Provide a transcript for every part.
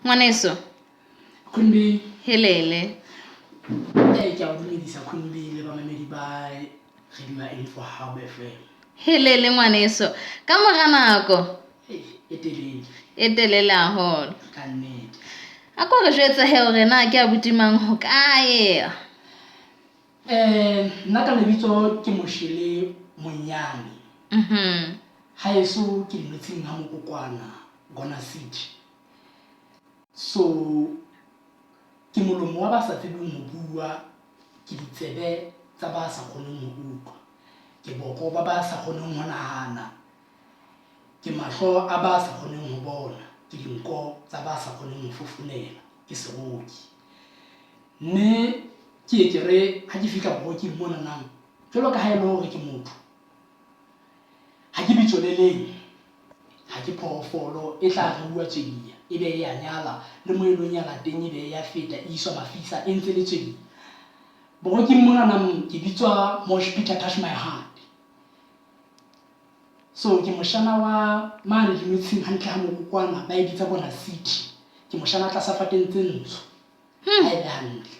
Ngwaneso, Khumbi helele. ke a dumedisa Khumbi le bamamedi ba Radio Info Hub FM. Helele ngwaneso. Ka mora nako. E telele haholo. ka nnete. A ko re jwetsa hore na ke a butimang ho kae? Nna ka lebitso ke Moshele Monyane. Haeso ke dinotsing ha Mokokwana Gona City. So ke molomo wa ba sa tsebeng ho bua, ke ditsebe tsa ba sa kgoneng ho utlwa, ke boko ba ba sa kgoneng ho nahana, ke mahlo a ba sa kgoneng ho bona, ke dinko tsa ba sa kgoneng ho fofonela, ke seroki. Mme ke re ha ke fihla boroking mona nang, jwalo ka ha e le hore ke motho, ha ke bitso le leng, ha ke phoofolo e tla re bua tjenia, ebe e ya nyala le mo e lo nyala teng ebe ya feta e iswa mafisa e ntse le tjenia. Boroking mona nang ke bitswa Mosh Peter Touch My Heart. So ke moshana wa mane dinotsing hantle ha Mokokwana ba e bitsa Gona City. Ke moshana tlasa fateng tse ntsho. Ha e le hantle.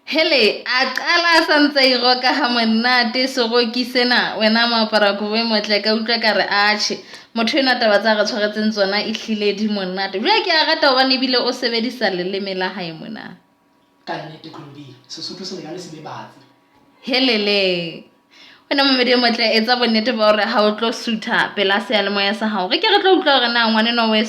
Hele, a qala sa ntse e roka ha monate seroki sena, wena moapara kobo e motle ka utlwa ka re atjhe. Motho ena taba tsa re tshwaretseng tsona e hlile di monate. Jwale ke a rata hobane ebile o sebedisa leleme la hae mona. Ka nnete Khumbi, Sesotho se lekane se be batsi. Helele. Wena momedi e motle etsa bonnete ba hore ha o tlo sutha pela seyalemoya sa hao. Re ke re tlo utlwa hore na ngwaneno wa